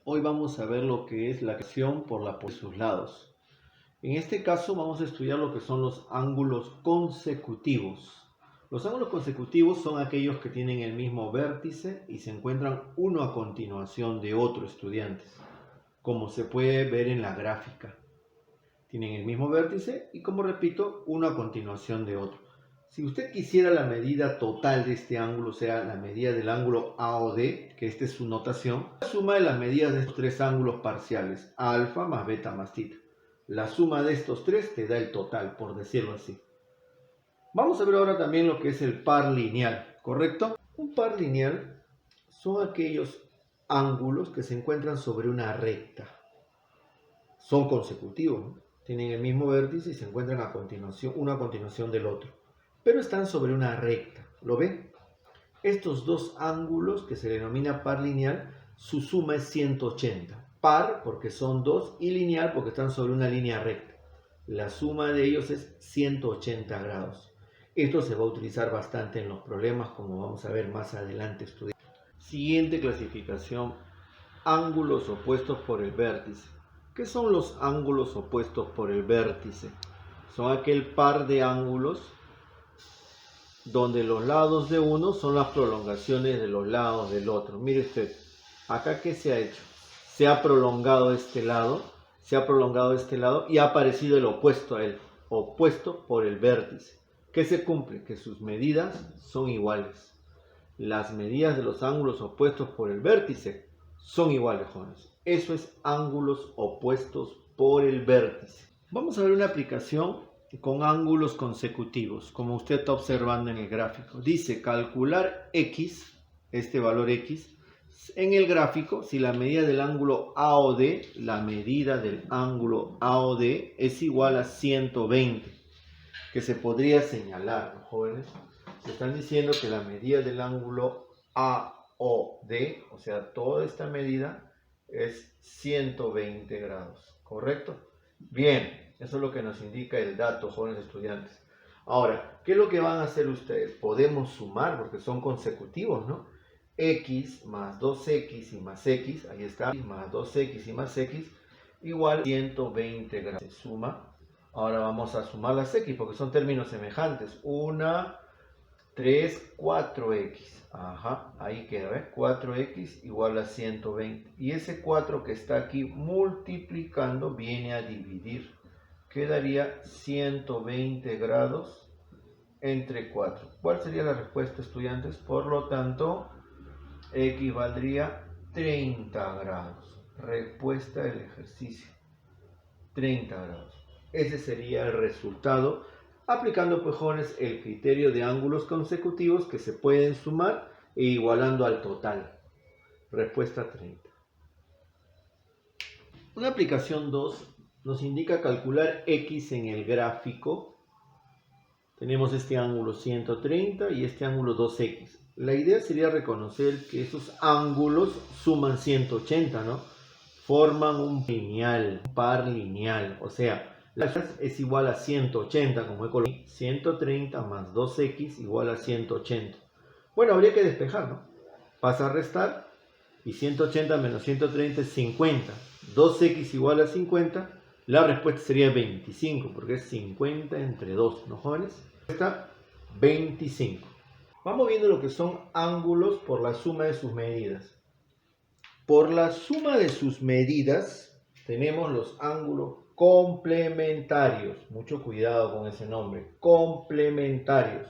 Hoy vamos a ver lo que es la acción por la posición de sus lados. En este caso vamos a estudiar lo que son los ángulos consecutivos. Los ángulos consecutivos son aquellos que tienen el mismo vértice y se encuentran uno a continuación de otro, estudiantes, como se puede ver en la gráfica. Tienen el mismo vértice y, como repito, uno a continuación de otro. Si usted quisiera la medida total de este ángulo, o sea, la medida del ángulo AOD, que esta es su notación, la suma de las medidas de estos tres ángulos parciales, alfa más beta más tita. La suma de estos tres te da el total, por decirlo así. Vamos a ver ahora también lo que es el par lineal, ¿correcto? Un par lineal son aquellos ángulos que se encuentran sobre una recta. Son consecutivos, ¿no? Tienen el mismo vértice y se encuentran a continuación, uno a continuación del otro, pero están sobre una recta. ¿Lo ven? Estos dos ángulos, que se denomina par lineal, su suma es 180. Par porque son dos y lineal porque están sobre una línea recta. La suma de ellos es 180 grados. Esto se va a utilizar bastante en los problemas, como vamos a ver más adelante estudiando. Siguiente clasificación: ángulos opuestos por el vértice. ¿Qué son los ángulos opuestos por el vértice? Son aquel par de ángulos donde los lados de uno son las prolongaciones de los lados del otro. Mire usted, acá ¿qué se ha hecho? Se ha prolongado este lado, y ha aparecido el opuesto a él, opuesto por el vértice. ¿Qué se cumple? Que sus medidas son iguales. Las medidas de los ángulos opuestos por el vértice son iguales, jóvenes. Eso es ángulos opuestos por el vértice. Vamos a ver una aplicación con ángulos consecutivos, como usted está observando en el gráfico. Dice calcular x, este valor x, en el gráfico, si la medida del ángulo AOD, es igual a 120, que se podría señalar, ¿no, jóvenes? Se están diciendo que la medida del ángulo AOD, o sea, toda esta medida es 120 grados, ¿correcto? Bien, eso es lo que nos indica el dato, jóvenes estudiantes. Ahora, ¿qué es lo que van a hacer ustedes? Podemos sumar, porque son consecutivos, ¿no? X más 2x y más x, ahí está, más 2x y más x, igual a 120 grados. Se suma. Ahora vamos a sumar las x, porque son términos semejantes. 1, 3, 4x. Ajá, ahí queda, ¿ves? 4x igual a 120. Y ese 4 que está aquí multiplicando viene a dividir. Quedaría 120 grados entre 4. ¿Cuál sería la respuesta, estudiantes? Por lo tanto, x valdría 30 grados. Respuesta del ejercicio: 30 grados. Ese sería el resultado, aplicando, pues, jóvenes, el criterio de ángulos consecutivos que se pueden sumar e igualando al total. Respuesta 30. Una aplicación 2 nos indica calcular x en el gráfico. Tenemos este ángulo 130 y este ángulo 2x. La idea sería reconocer que esos ángulos suman 180, ¿no? Forman un par lineal, o sea, la es igual a 180, como he colocado. 130 más 2x igual a 180. Bueno, habría que despejar, ¿no? Pasa a restar y 180 menos 130 es 50. 2x igual a 50. La respuesta sería 25, porque es 50 entre 2, ¿no, jóvenes? Está 25. Vamos viendo lo que son ángulos por la suma de sus medidas. Por la suma de sus medidas tenemos los ángulos complementarios. Mucho cuidado con ese nombre, complementarios.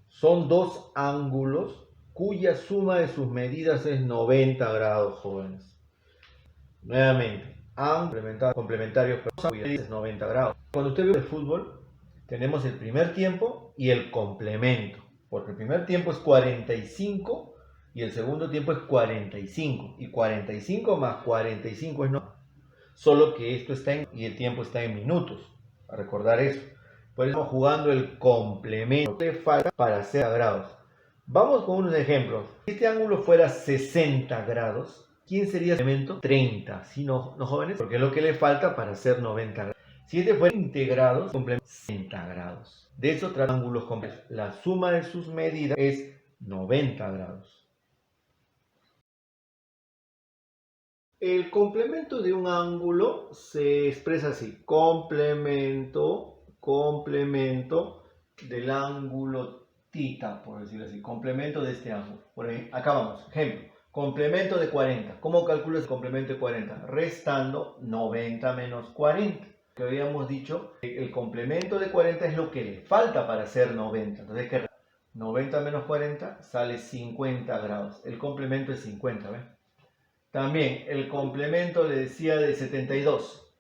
Son dos ángulos cuya suma de sus medidas es 90 grados, jóvenes. Nuevamente, ángulos complementarios cuya medida es 90 grados. Cuando usted ve el fútbol, tenemos el primer tiempo y el complemento, porque el primer tiempo es 45 y el segundo tiempo es 45, y 45 más 45 es 90, solo que esto está y el tiempo está en minutos, a recordar eso. Por eso estamos jugando el complemento que falta para hacer grados. Vamos con unos ejemplos. Si este ángulo fuera 60 grados, ¿quién sería el complemento? 30, ¿sí, no, jóvenes? Porque es lo que le falta para hacer 90 grados. Si este fuera 20 grados, complemento 60 grados. De eso trata ángulos completos. La suma de sus medidas es 90 grados. El complemento de un ángulo se expresa así: complemento del ángulo θ, por decirlo así, complemento de este ángulo. Por ahí, acá vamos, ejemplo, complemento de 40. ¿Cómo calculas el complemento de 40? Restando 90 menos 40. Que habíamos dicho, el complemento de 40 es lo que le falta para hacer 90. Entonces, ¿qué? 90 menos 40 sale 50 grados. El complemento es 50, ¿ves? También el complemento le decía de 72.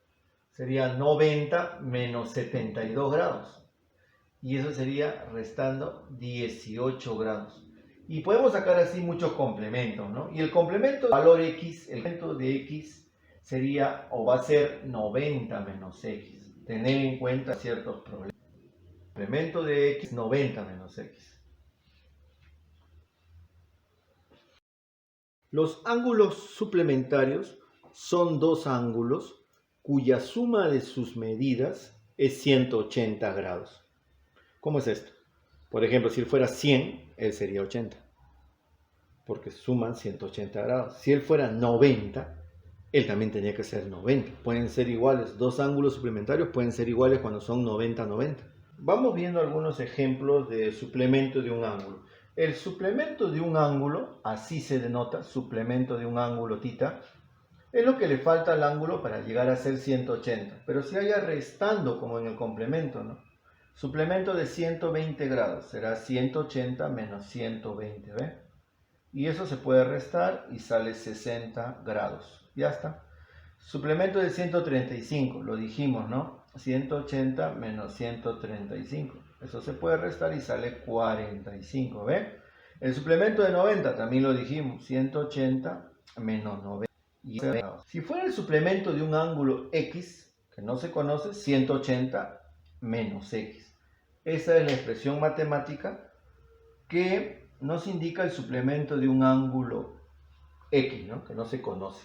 Sería 90 menos 72 grados. Y eso sería restando 18 grados. Y podemos sacar así muchos complementos, ¿no? Y el complemento de valor x, el complemento de x sería o va a ser 90 menos x. Tener en cuenta ciertos problemas. El complemento de x 90 menos x. Los ángulos suplementarios son dos ángulos cuya suma de sus medidas es 180 grados. ¿Cómo es esto? Por ejemplo, si él fuera 100, él sería 80, porque suman 180 grados. Si él fuera 90, él también tenía que ser 90. Pueden ser iguales, dos ángulos suplementarios pueden ser iguales cuando son 90-90. Vamos viendo algunos ejemplos de suplemento de un ángulo. El suplemento de un ángulo, así se denota, suplemento de un ángulo θ, es lo que le falta al ángulo para llegar a ser 180. Pero si haya restando como en el complemento, ¿no? Suplemento de 120 grados será 180 menos 120, ¿ve? Y eso se puede restar y sale 60 grados. Ya está. Suplemento de 135, lo dijimos, ¿no? 180 menos 135. Eso se puede restar y sale 45, ¿ve? El suplemento de 90 también lo dijimos, 180 menos 90. Si fuera el suplemento de un ángulo X, que no se conoce, 180 menos X. Esa es la expresión matemática que nos indica el suplemento de un ángulo X, ¿no? Que no se conoce.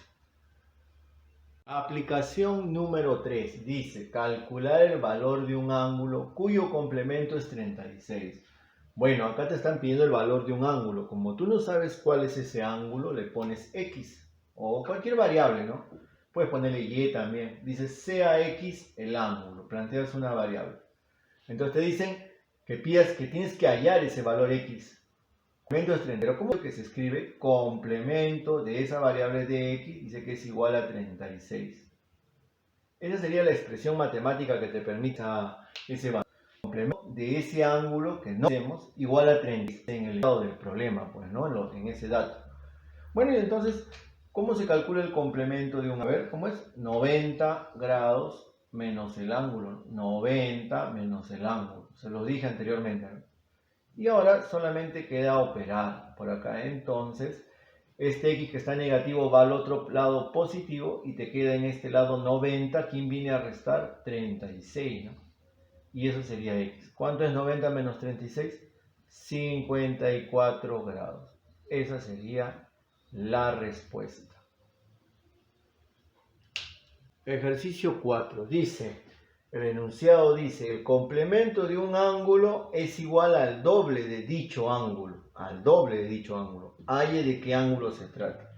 Aplicación número 3 dice calcular el valor de un ángulo cuyo complemento es 36. Bueno, acá te están pidiendo el valor de un ángulo. Como tú no sabes cuál es ese ángulo, le pones X o cualquier variable, ¿no? Puedes ponerle Y también. Dice sea X el ángulo. Planteas una variable. Entonces te dicen que tienes que hallar ese valor X. Complemento es 30. Pero ¿cómo es que se escribe? Complemento de esa variable de X dice que es igual a 36. Esa sería la expresión matemática que te permita ese valor. Complemento de ese ángulo que no tenemos igual a 36 en el lado del problema, pues, ¿no? En ese dato. Bueno, y entonces, ¿cómo se calcula el complemento de un? A ver, ¿cómo es? 90 grados menos el ángulo. 90 menos el ángulo. Se los dije anteriormente, ¿no? Y ahora solamente queda operar por acá. Entonces, este x que está negativo va al otro lado positivo y te queda en este lado 90. ¿Quién viene a restar? 36, ¿no? Y eso sería x. ¿Cuánto es 90 menos 36? 54 grados. Esa sería la respuesta. Ejercicio 4. El enunciado dice, el complemento de un ángulo es igual al doble de dicho ángulo. Al doble de dicho ángulo. Halle de qué ángulo se trata.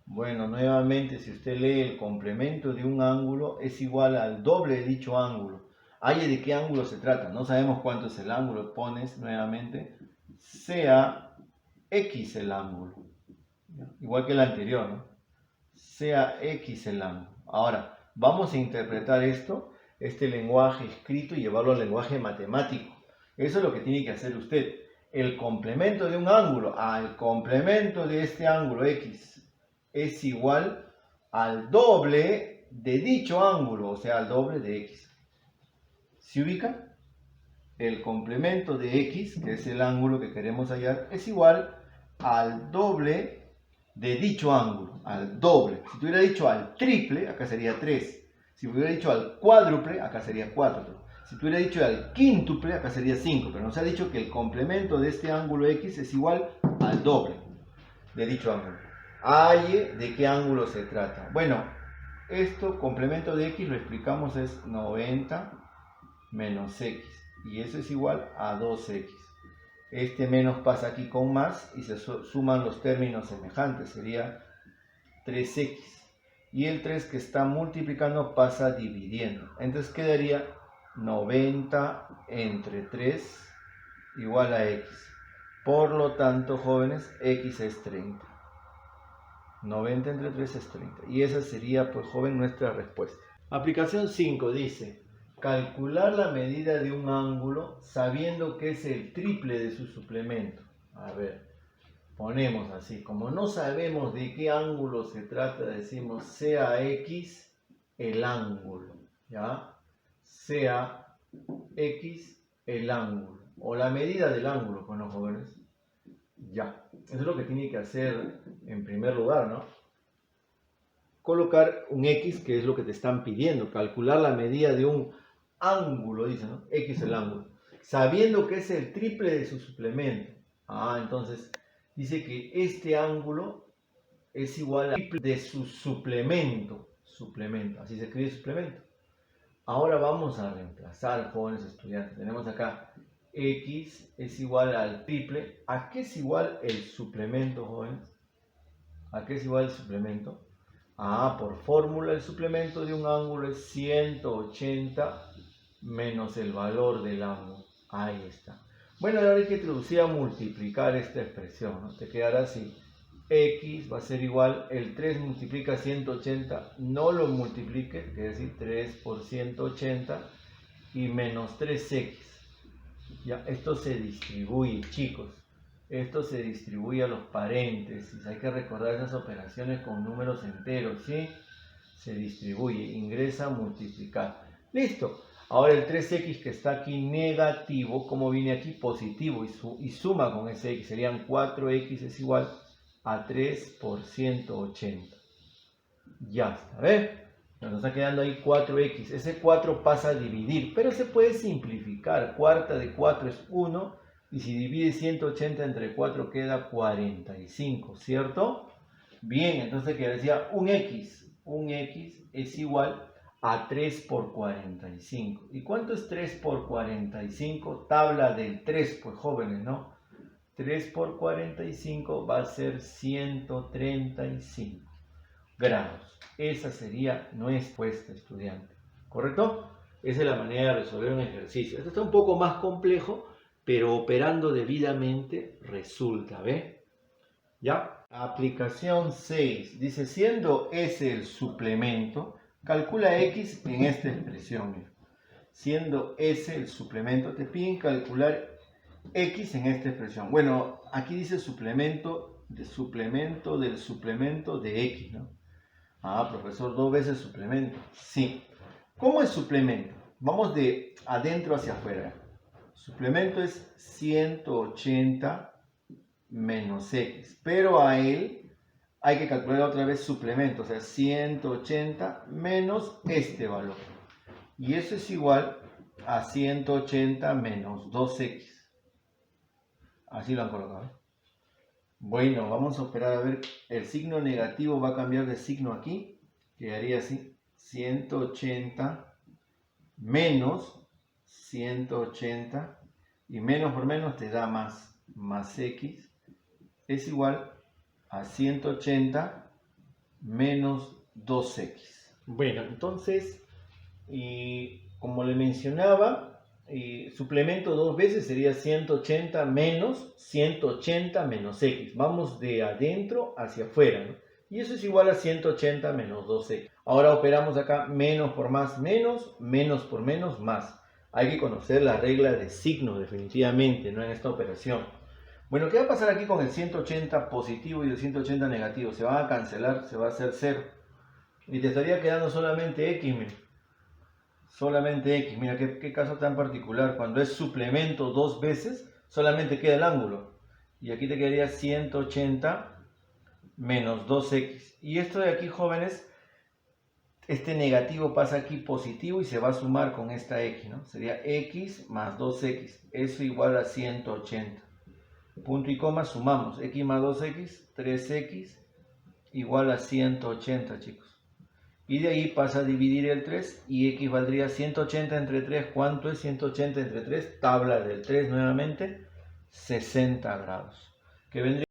Bueno, nuevamente, si usted lee el complemento de un ángulo es igual al doble de dicho ángulo. Halle de qué ángulo se trata. No sabemos cuánto es el ángulo. Pones nuevamente, sea X el ángulo. Igual que el anterior, ¿no? Sea X el ángulo. Ahora, vamos a interpretar este lenguaje escrito y llevarlo al lenguaje matemático. Eso es lo que tiene que hacer usted. El complemento de un ángulo al complemento de este ángulo X es igual al doble de dicho ángulo, o sea, al doble de X. ¿Se ubica? El complemento de X, que es el ángulo que queremos hallar, es igual al doble de dicho ángulo, al doble. Si tuviera dicho al triple, acá sería 3. Si hubiera dicho al cuádruple, acá sería 4. Si tuviera dicho al quíntuple, acá sería 5. Pero nos ha dicho que el complemento de este ángulo X es igual al doble de dicho ángulo. Halle de qué ángulo se trata. Bueno, complemento de X, lo explicamos, es 90 menos X. Y eso es igual a 2X. Este menos pasa aquí con más y se suman los términos semejantes. Sería 3X. y el 3 que está multiplicando pasa dividiendo. Entonces quedaría 90 entre 3 igual a x. Por lo tanto, jóvenes, x es 30. 90 entre 3 es 30. Y esa sería, pues, joven, nuestra respuesta. Aplicación 5 dice, calcular la medida de un ángulo sabiendo que es el triple de su suplemento. A ver, ponemos así, como no sabemos de qué ángulo se trata, decimos sea x el ángulo, ¿ya? Sea x el ángulo, o la medida del ángulo, con los jóvenes. Ya, eso es lo que tiene que hacer en primer lugar, ¿no? Colocar un x, que es lo que te están pidiendo, calcular la medida de un ángulo, dice, ¿no? X el ángulo, sabiendo que es el triple de su suplemento. Entonces dice que este ángulo es igual al triple de su suplemento, así se escribe suplemento. Ahora vamos a reemplazar, jóvenes estudiantes. Tenemos acá x es igual al triple. ¿A qué es igual el suplemento, jóvenes? ¿A qué es igual el suplemento? Por fórmula el suplemento de un ángulo es 180 menos el valor del ángulo. Ahí está. Bueno, ahora hay que introducir a multiplicar esta expresión, ¿no? Te quedará así. X va a ser igual, el 3 multiplica 180, no lo multiplique, quiere decir 3 por 180 y menos 3x. Ya, esto se distribuye, chicos. Esto se distribuye a los paréntesis. Hay que recordar esas operaciones con números enteros, ¿sí? Se distribuye, ingresa, multiplicar. Listo. Ahora el 3x que está aquí negativo, como viene aquí positivo y suma con ese x, serían 4x es igual a 3 por 180. Ya está, ¿ves? Nos está quedando ahí 4x. Ese 4 pasa a dividir, pero se puede simplificar. Cuarta de 4 es 1. Y si divide 180 entre 4 queda 45, ¿cierto? Bien, entonces que decía un x es igual a 3 por 45. ¿Y cuánto es 3 por 45? Tabla del 3, pues jóvenes, ¿no? 3 por 45 va a ser 135 grados. Esa sería nuestra respuesta, estudiante. ¿Correcto? Esa es la manera de resolver un ejercicio. Esto está un poco más complejo, pero operando debidamente resulta, ¿ve? ¿Ya? Aplicación 6. Dice, siendo S el suplemento, calcula X en esta expresión. Mira. Siendo S el suplemento, te piden calcular X en esta expresión. Bueno, aquí dice suplemento del suplemento de X, ¿no? Profesor, 2 veces suplemento. Sí. ¿Cómo es suplemento? Vamos de adentro hacia afuera. Suplemento es 180 menos x, pero a él hay que calcular otra vez suplemento, o sea, 180 menos este valor. Y eso es igual a 180 menos 2x. Así lo han colocado. Bueno, vamos a operar a ver, el signo negativo va a cambiar de signo aquí, quedaría así, 180 menos 180, y menos por menos te da más x, es igual a 180 menos 2x. Bueno, entonces, como le mencionaba, suplemento 2 veces sería 180 menos x. Vamos de adentro hacia afuera, ¿no? Y eso es igual a 180 menos 2x. Ahora operamos acá menos por más, menos por menos, más. Hay que conocer la regla de signo definitivamente, ¿no? En esta operación. Bueno, ¿qué va a pasar aquí con el 180 positivo y el 180 negativo? Se van a cancelar, se va a hacer 0. Y te estaría quedando solamente x, mira. Solamente x. Mira qué caso tan particular. Cuando es suplemento 2 veces, solamente queda el ángulo. Y aquí te quedaría 180 menos 2x. Y esto de aquí, jóvenes, este negativo pasa aquí positivo y se va a sumar con esta x, ¿no? Sería x más 2x. Eso igual a 180. Punto y coma, sumamos. X más 2x, 3x, igual a 180, chicos. Y de ahí pasa a dividir el 3 y x valdría 180 entre 3. ¿Cuánto es 180 entre 3? Tabla del 3 nuevamente, 60 grados. Que vendría